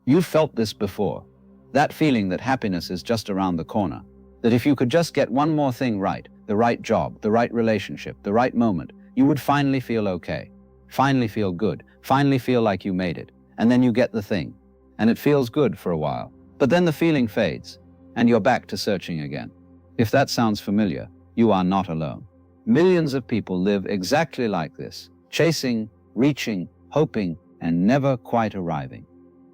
You've felt this before. That feeling that happiness is just around the corner. That if you could just get one more thing right, the right job, the right relationship, the right moment, you would finally feel okay. Finally feel good. Finally feel like you made it. And then you get the thing. And it feels good for a while. But then the feeling fades. And you're back to searching again. If that sounds familiar, you are not alone. Millions of people live exactly like this. Chasing, reaching, hoping, and never quite arriving.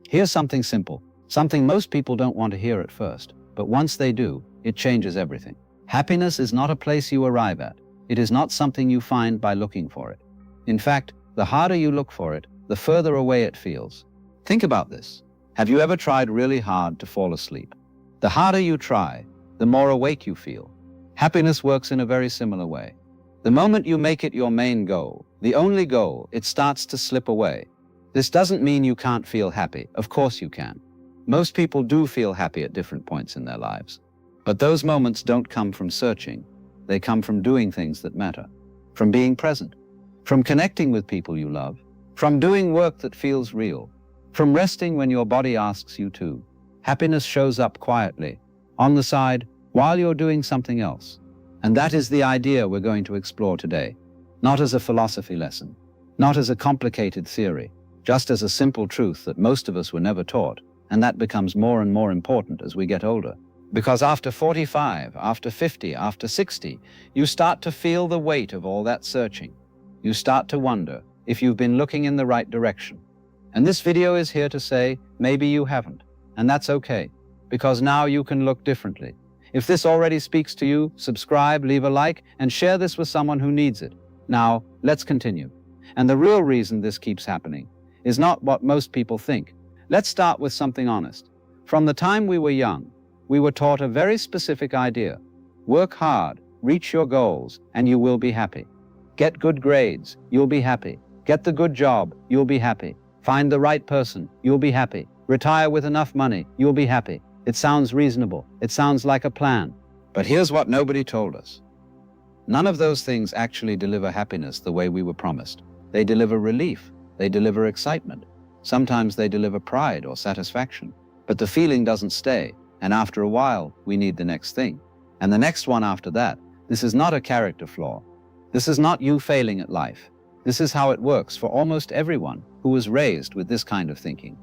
Here's something simple. Something most people don't want to hear at first. But once they do, it changes everything. Happiness is not a place you arrive at. It is not something you find by looking for it. In fact, the harder you look for it, the further away it feels. Think about this. Have you ever tried really hard to fall asleep? The harder you try, the more awake you feel. Happiness works in a very similar way. The moment you make it your main goal, the only goal, it starts to slip away. This doesn't mean you can't feel happy. Of course you can. Most people do feel happy at different points in their lives. But those moments don't come from searching. They come from doing things that matter, from being present, from connecting with people you love, from doing work that feels real, from resting when your body asks you to. Happiness shows up quietly, on the side, while you're doing something else. And that is the idea we're going to explore today, not as a philosophy lesson, not as a complicated theory, just as a simple truth that most of us were never taught, and that becomes more and more important as we get older. Because after 45, after 50, after 60, you start to feel the weight of all that searching. You start to wonder if you've been looking in the right direction. And this video is here to say, maybe you haven't. And that's okay, because now you can look differently. If this already speaks to you, subscribe, leave a like, and share this with someone who needs it. Now, let's continue. And the real reason this keeps happening is not what most people think. Let's start with something honest. From the time we were young, we were taught a very specific idea. Work hard, reach your goals, and you will be happy. Get good grades, you'll be happy. Get the good job, you'll be happy. Find the right person, you'll be happy. Retire with enough money, you'll be happy. It sounds reasonable. It sounds like a plan. But here's what nobody told us. None of those things actually deliver happiness the way we were promised. They deliver relief. They deliver excitement. Sometimes they deliver pride or satisfaction. But the feeling doesn't stay. And after a while, we need the next thing. And the next one after that. This is not a character flaw. This is not you failing at life. This is how it works for almost everyone who was raised with this kind of thinking.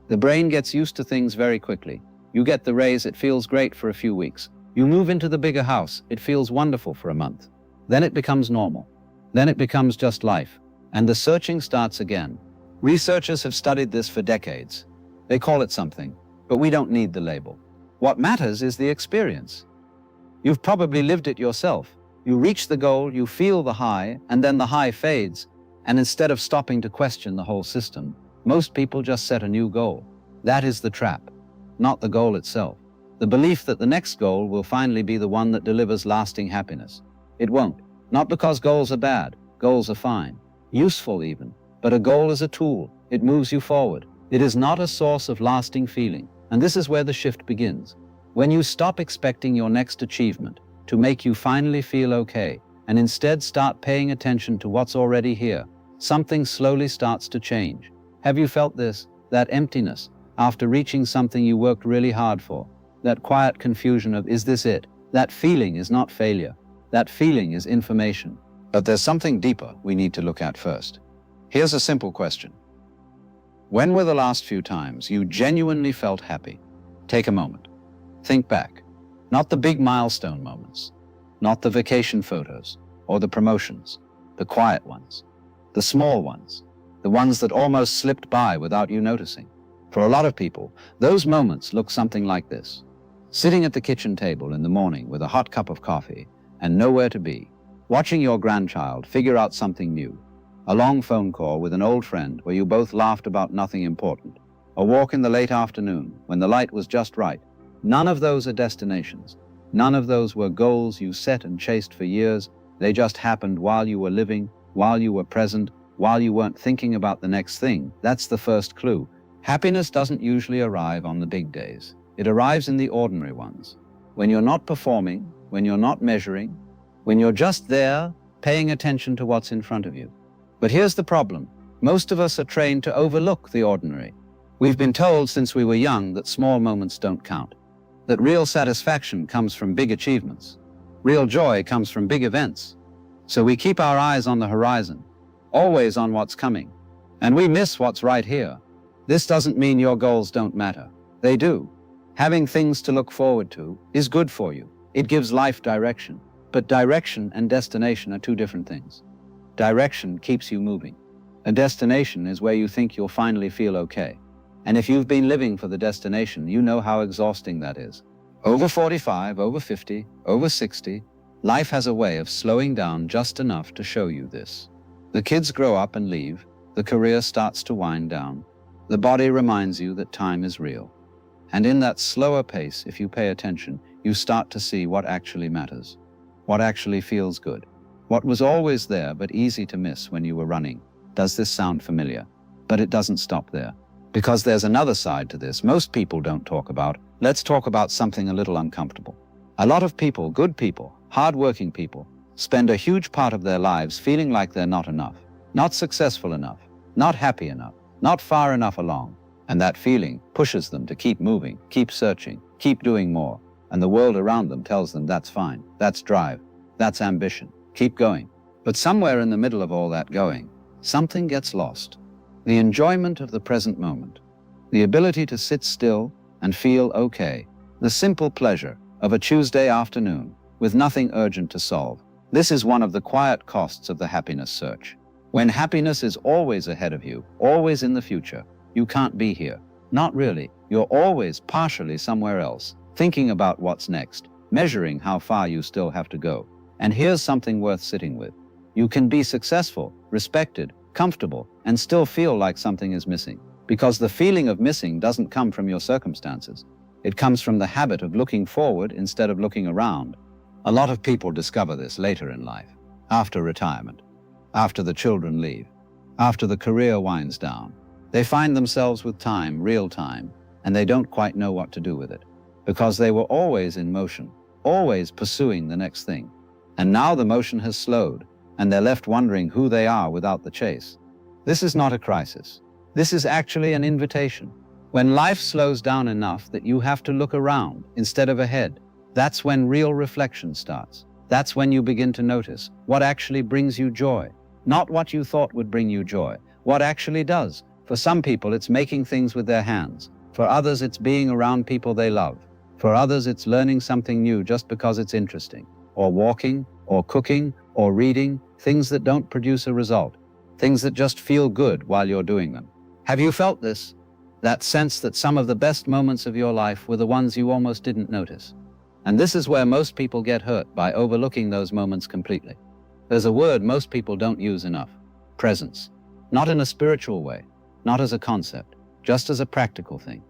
The brain gets used to things very quickly. You get the raise, it feels great for a few weeks. You move into the bigger house, it feels wonderful for a month. Then it becomes normal. Then it becomes just life. And the searching starts again. Researchers have studied this for decades. They call it something, but we don't need the label. What matters is the experience. You've probably lived it yourself. You reach the goal, you feel the high, and then the high fades. And instead of stopping to question the whole system, most people just set a new goal. That is the trap, not the goal itself. The belief that the next goal will finally be the one that delivers lasting happiness. It won't. Not because goals are bad. Goals are fine. Useful even. But a goal is a tool. It moves you forward. It is not a source of lasting feeling. And this is where the shift begins. When you stop expecting your next achievement to make you finally feel okay, and instead start paying attention to what's already here, something slowly starts to change. Have you felt this? That emptiness after reaching something you worked really hard for? That quiet confusion of, is this it? That feeling is not failure. That feeling is information. But there's something deeper we need to look at first. Here's a simple question. When were the last few times you genuinely felt happy? Take a moment. Think back. Not the big milestone moments. Not the vacation photos or the promotions. The quiet ones. The small ones. The ones that almost slipped by without you noticing. For a lot of people, those moments look something like this. Sitting at the kitchen table in the morning with a hot cup of coffee and nowhere to be. Watching your grandchild figure out something new. A long phone call with an old friend where you both laughed about nothing important. A walk in the late afternoon when the light was just right. None of those are destinations. None of those were goals you set and chased for years. They just happened while you were living, while you were present, while you weren't thinking about the next thing. That's the first clue. Happiness doesn't usually arrive on the big days. It arrives in the ordinary ones. When you're not performing, when you're not measuring, when you're just there, paying attention to what's in front of you. But here's the problem. Most of us are trained to overlook the ordinary. We've been told since we were young that small moments don't count, that real satisfaction comes from big achievements. Real joy comes from big events. So we keep our eyes on the horizon, always on what's coming, and we miss what's right here. This doesn't mean your goals don't matter. They do. Having things to look forward to is good for you. It gives life direction. But direction and destination are two different things. Direction keeps you moving. A destination is where you think you'll finally feel okay. And if you've been living for the destination, you know how exhausting that is. Over 45, over 50, over 60, life has a way of slowing down just enough to show you this. The kids grow up and leave. The career starts to wind down. The body reminds you that time is real. And in that slower pace, if you pay attention, you start to see what actually matters, what actually feels good, what was always there but easy to miss when you were running. Does this sound familiar? But it doesn't stop there. Because there's another side to this most people don't talk about. Let's talk about something a little uncomfortable. A lot of people, good people, hard-working people, spend a huge part of their lives feeling like they're not enough, not successful enough, not happy enough, not far enough along. And that feeling pushes them to keep moving, keep searching, keep doing more. And the world around them tells them that's fine, that's drive, that's ambition, keep going. But somewhere in the middle of all that going, something gets lost. The enjoyment of the present moment, the ability to sit still and feel okay, the simple pleasure of a Tuesday afternoon with nothing urgent to solve. This is one of the quiet costs of the happiness search. When happiness is always ahead of you, always in the future, you can't be here. Not really. You're always partially somewhere else, thinking about what's next, measuring how far you still have to go. And here's something worth sitting with. You can be successful, respected, comfortable, and still feel like something is missing. Because the feeling of missing doesn't come from your circumstances. It comes from the habit of looking forward instead of looking around. A lot of people discover this later in life, after retirement, after the children leave, after the career winds down. They find themselves with time, real time, and they don't quite know what to do with it. Because they were always in motion, always pursuing the next thing. And now the motion has slowed, and they're left wondering who they are without the chase. This is not a crisis. This is actually an invitation. When life slows down enough that you have to look around instead of ahead, that's when real reflection starts. That's when you begin to notice what actually brings you joy. Not what you thought would bring you joy, what actually does. For some people, it's making things with their hands. For others, it's being around people they love. For others, it's learning something new just because it's interesting. Or walking, or cooking, or reading, things that don't produce a result. Things that just feel good while you're doing them. Have you felt this? That sense that some of the best moments of your life were the ones you almost didn't notice. And this is where most people get hurt, by overlooking those moments completely. There's a word most people don't use enough: presence. Not in a spiritual way, not as a concept, just as a practical thing.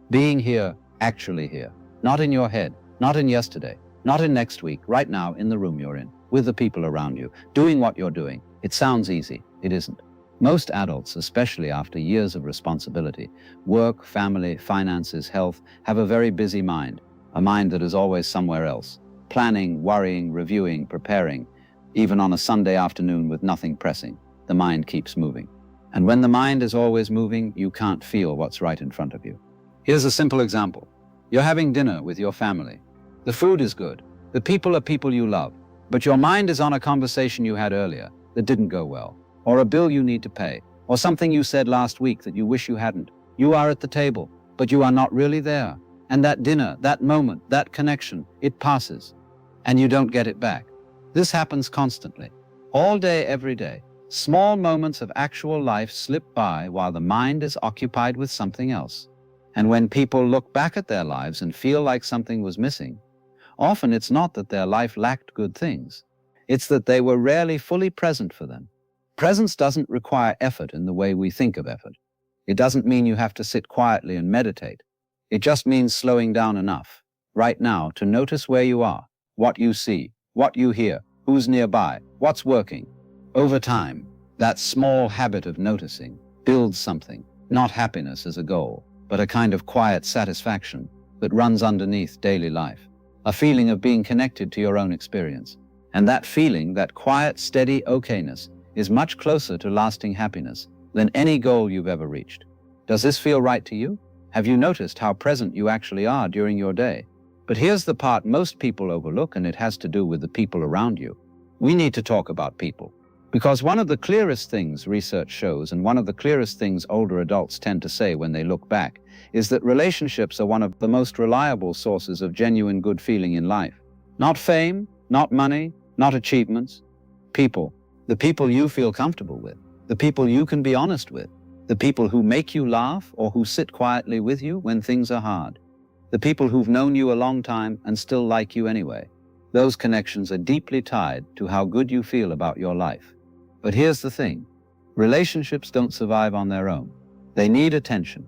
Being here, actually here. Not in your head, not in yesterday, not in next week, right now in the room you're in, with the people around you, doing what you're doing. It sounds easy, it isn't. Most adults, especially after years of responsibility, work, family, finances, health, have a very busy mind, a mind that is always somewhere else, planning, worrying, reviewing, preparing. Even on a Sunday afternoon with nothing pressing, the mind keeps moving. And when the mind is always moving, you can't feel what's right in front of you. Here's a simple example. You're having dinner with your family. The food is good. The people are people you love. But your mind is on a conversation you had earlier that didn't go well, or a bill you need to pay, or something you said last week that you wish you hadn't. You are at the table, but you are not really there. And that dinner, that moment, that connection, it passes, and you don't get it back. This happens constantly, all day, every day. Small moments of actual life slip by while the mind is occupied with something else. And when people look back at their lives and feel like something was missing, often it's not that their life lacked good things. It's that they were rarely fully present for them. Presence doesn't require effort in the way we think of effort. It doesn't mean you have to sit quietly and meditate. It just means slowing down enough, right now, to notice where you are, what you see, what you hear, who's nearby, what's working. Over time, that small habit of noticing builds something, not happiness as a goal, but a kind of quiet satisfaction that runs underneath daily life, a feeling of being connected to your own experience. And that feeling, that quiet, steady okayness, is much closer to lasting happiness than any goal you've ever reached. Does this feel right to you? Have you noticed how present you actually are during your day? But here's the part most people overlook, and it has to do with the people around you. We need to talk about people. Because one of the clearest things research shows, and one of the clearest things older adults tend to say when they look back, is that relationships are one of the most reliable sources of genuine good feeling in life. Not fame, not money, not achievements. People. The people you feel comfortable with. The people you can be honest with. The people who make you laugh or who sit quietly with you when things are hard. The people who've known you a long time and still like you anyway. Those connections are deeply tied to how good you feel about your life. But here's the thing. Relationships don't survive on their own. They need attention.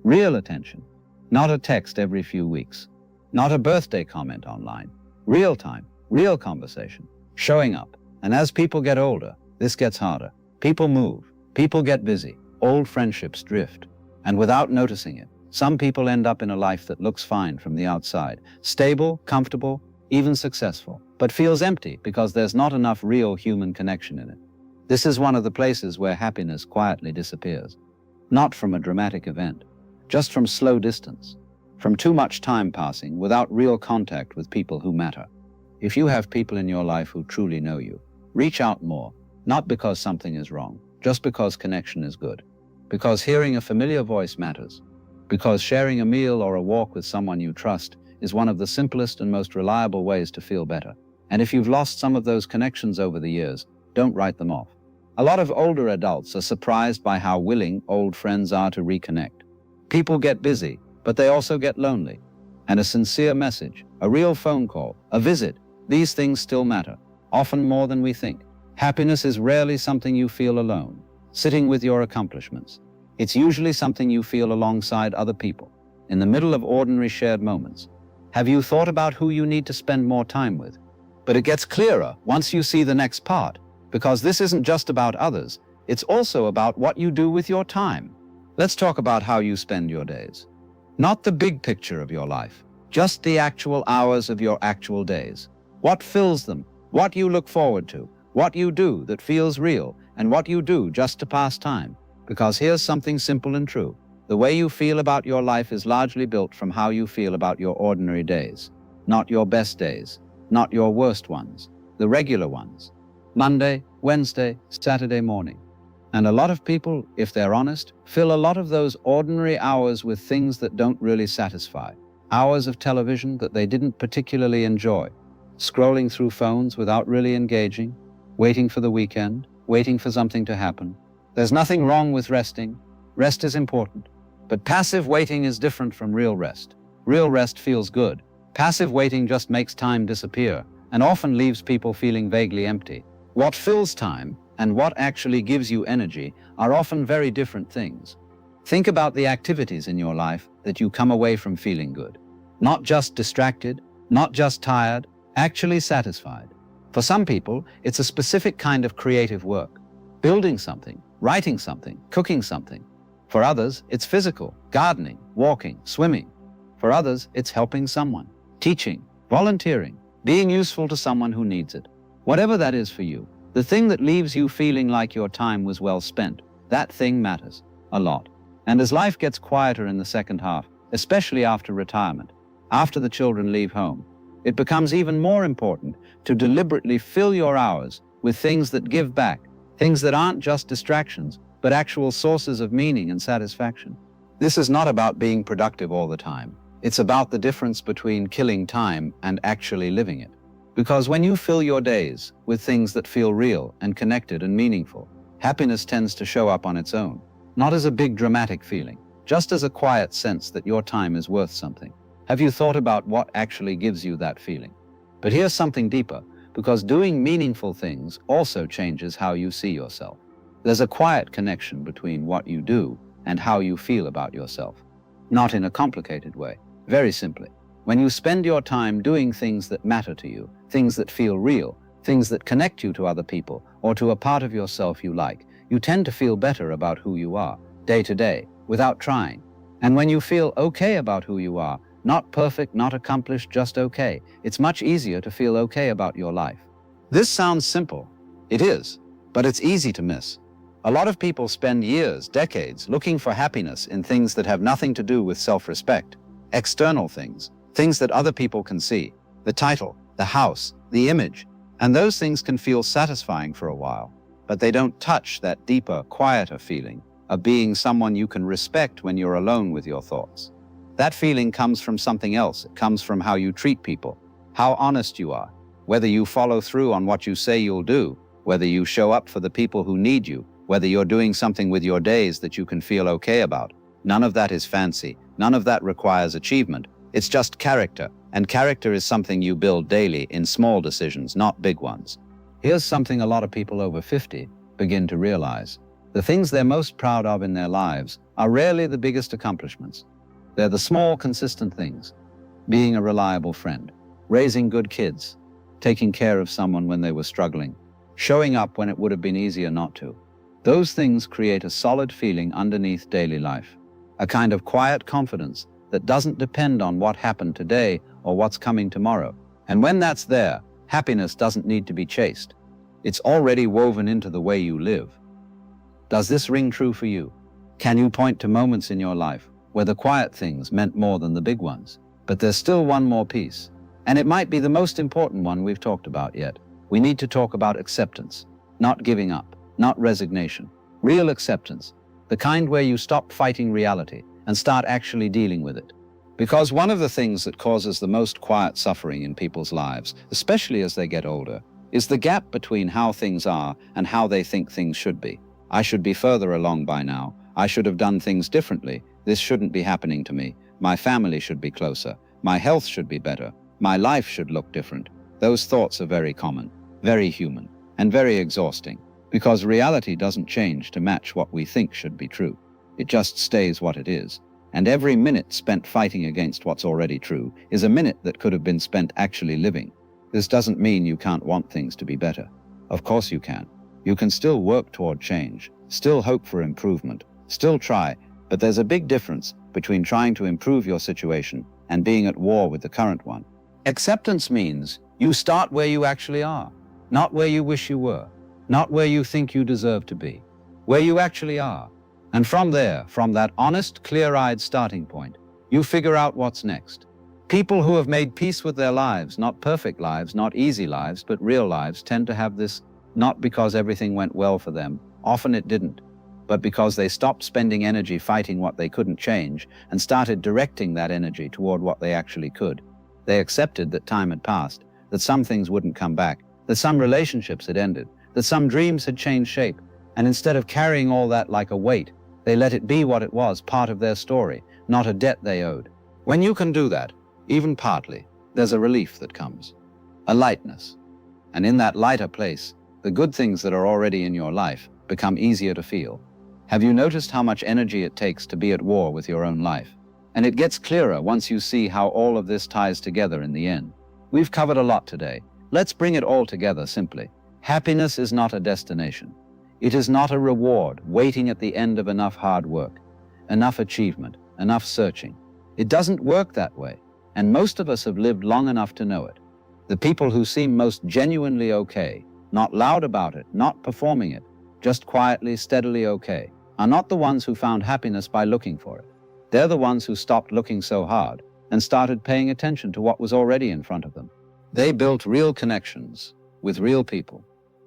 Real attention. Not a text every few weeks. Not a birthday comment online. Real time. Real conversation. Showing up. And as people get older, this gets harder. People move. People get busy. Old friendships drift. And without noticing it, some people end up in a life that looks fine from the outside. Stable, comfortable, even successful, but feels empty because there's not enough real human connection in it. This is one of the places where happiness quietly disappears. Not from a dramatic event, just from slow distance, from too much time passing without real contact with people who matter. If you have people in your life who truly know you, reach out more, not because something is wrong, just because connection is good. Because hearing a familiar voice matters. Because sharing a meal or a walk with someone you trust is one of the simplest and most reliable ways to feel better. And if you've lost some of those connections over the years, don't write them off. A lot of older adults are surprised by how willing old friends are to reconnect. People get busy, but they also get lonely. And a sincere message, a real phone call, a visit, these things still matter, often more than we think. Happiness is rarely something you feel alone, sitting with your accomplishments. It's usually something you feel alongside other people, in the middle of ordinary shared moments. Have you thought about who you need to spend more time with? But it gets clearer once you see the next part, because this isn't just about others, it's also about what you do with your time. Let's talk about how you spend your days. Not the big picture of your life, just the actual hours of your actual days. What fills them, what you look forward to, what you do that feels real, and what you do just to pass time. Because here's something simple and true. The way you feel about your life is largely built from how you feel about your ordinary days. Not your best days, not your worst ones, the regular ones. Monday, Wednesday, Saturday morning. And a lot of people, if they're honest, fill a lot of those ordinary hours with things that don't really satisfy. Hours of television that they didn't particularly enjoy. Scrolling through phones without really engaging. Waiting for the weekend, waiting for something to happen. There's nothing wrong with resting. Rest is important. But passive waiting is different from real rest. Real rest feels good. Passive waiting just makes time disappear and often leaves people feeling vaguely empty. What fills time and what actually gives you energy are often very different things. Think about the activities in your life that you come away from feeling good. Not just distracted, not just tired, actually satisfied. For some people, it's a specific kind of creative work. Building something, writing something, cooking something. For others, it's physical, gardening, walking, swimming. For others, it's helping someone, teaching, volunteering, being useful to someone who needs it. Whatever that is for you, the thing that leaves you feeling like your time was well spent, that thing matters a lot. And as life gets quieter in the second half, especially after retirement, after the children leave home, it becomes even more important to deliberately fill your hours with things that give back, things that aren't just distractions, but actual sources of meaning and satisfaction. This is not about being productive all the time. It's about the difference between killing time and actually living it. Because when you fill your days with things that feel real and connected and meaningful, happiness tends to show up on its own, not as a big dramatic feeling, just as a quiet sense that your time is worth something. Have you thought about what actually gives you that feeling? But here's something deeper, because doing meaningful things also changes how you see yourself. There's a quiet connection between what you do and how you feel about yourself. Not in a complicated way, very simply. When you spend your time doing things that matter to you, things that feel real, things that connect you to other people or to a part of yourself you like, you tend to feel better about who you are, day to day, without trying. And when you feel okay about who you are, not perfect, not accomplished, just okay, it's much easier to feel okay about your life. This sounds simple. It is, but it's easy to miss. A lot of people spend years, decades, looking for happiness in things that have nothing to do with self-respect, external things, things that other people can see, the title, the house, the image, and those things can feel satisfying for a while, but they don't touch that deeper, quieter feeling of being someone you can respect when you're alone with your thoughts. That feeling comes from something else. It comes from how you treat people, how honest you are, whether you follow through on what you say you'll do, whether you show up for the people who need you, whether you're doing something with your days that you can feel okay about. None of that is fancy. None of that requires achievement. It's just character, and character is something you build daily in small decisions, not big ones. Here's something a lot of people over 50 begin to realize. The things they're most proud of in their lives are rarely the biggest accomplishments. They're the small, consistent things. Being a reliable friend, raising good kids, taking care of someone when they were struggling, showing up when it would have been easier not to. Those things create a solid feeling underneath daily life, a kind of quiet confidence that doesn't depend on what happened today or what's coming tomorrow. And when that's there, happiness doesn't need to be chased. It's already woven into the way you live. Does this ring true for you? Can you point to moments in your life where the quiet things meant more than the big ones? But there's still one more piece, and it might be the most important one we've talked about yet. We need to talk about acceptance, not giving up, not resignation. Real acceptance, the kind where you stop fighting reality and start actually dealing with it. Because one of the things that causes the most quiet suffering in people's lives, especially as they get older, is the gap between how things are and how they think things should be. I should be further along by now. I should have done things differently. This shouldn't be happening to me. My family should be closer. My health should be better. My life should look different. Those thoughts are very common, very human, and very exhausting, because reality doesn't change to match what we think should be true. It just stays what it is. And every minute spent fighting against what's already true is a minute that could have been spent actually living. This doesn't mean you can't want things to be better. Of course you can. You can still work toward change, still hope for improvement, still try, but there's a big difference between trying to improve your situation and being at war with the current one. Acceptance means you start where you actually are, not where you wish you were, not where you think you deserve to be, where you actually are. And from there, from that honest, clear-eyed starting point, you figure out what's next. People who have made peace with their lives, not perfect lives, not easy lives, but real lives, tend to have this not because everything went well for them, often it didn't, but because they stopped spending energy fighting what they couldn't change and started directing that energy toward what they actually could. They accepted that time had passed, that some things wouldn't come back, that some relationships had ended, that some dreams had changed shape, and instead of carrying all that like a weight, they let it be what it was, part of their story, not a debt they owed. When you can do that, even partly, there's a relief that comes, a lightness. And in that lighter place, the good things that are already in your life become easier to feel. Have you noticed how much energy it takes to be at war with your own life? And it gets clearer once you see how all of this ties together in the end. We've covered a lot today. Let's bring it all together simply. Happiness is not a destination. It is not a reward waiting at the end of enough hard work, enough achievement, enough searching. It doesn't work that way, and most of us have lived long enough to know it. The people who seem most genuinely okay, not loud about it, not performing it, just quietly, steadily okay, are not the ones who found happiness by looking for it. They're the ones who stopped looking so hard and started paying attention to what was already in front of them. They built real connections with real people.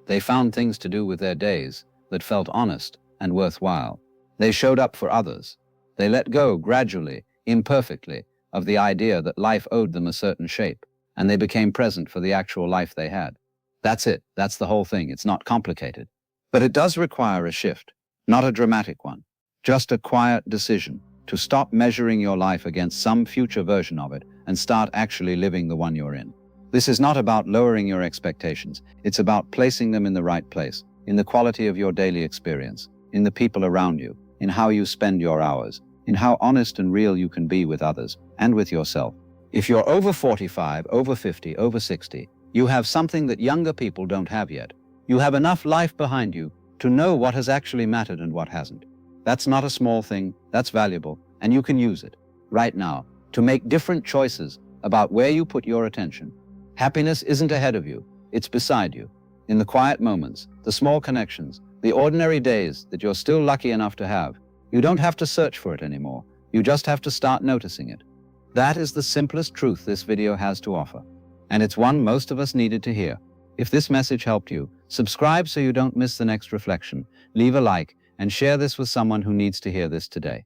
They found things to do with their days that felt honest and worthwhile. They showed up for others. They let go gradually, imperfectly, of the idea that life owed them a certain shape, and they became present for the actual life they had. That's it. That's the whole thing. It's not complicated. But it does require a shift, not a dramatic one, just a quiet decision to stop measuring your life against some future version of it and start actually living the one you're in. This is not about lowering your expectations. It's about placing them in the right place, in the quality of your daily experience, in the people around you, in how you spend your hours, in how honest and real you can be with others and with yourself. If you're over 45, over 50, over 60, you have something that younger people don't have yet. You have enough life behind you to know what has actually mattered and what hasn't. That's not a small thing, that's valuable, and you can use it right now to make different choices about where you put your attention. Happiness isn't ahead of you, it's beside you. In the quiet moments, the small connections, The ordinary days that you're still lucky enough to have. You don't have to search for it anymore. You just have to start noticing it. That is the simplest truth this video has to offer. And it's one most of us needed to hear. If this message helped you, subscribe so you don't miss the next reflection, leave a like, and share this with someone who needs to hear this today.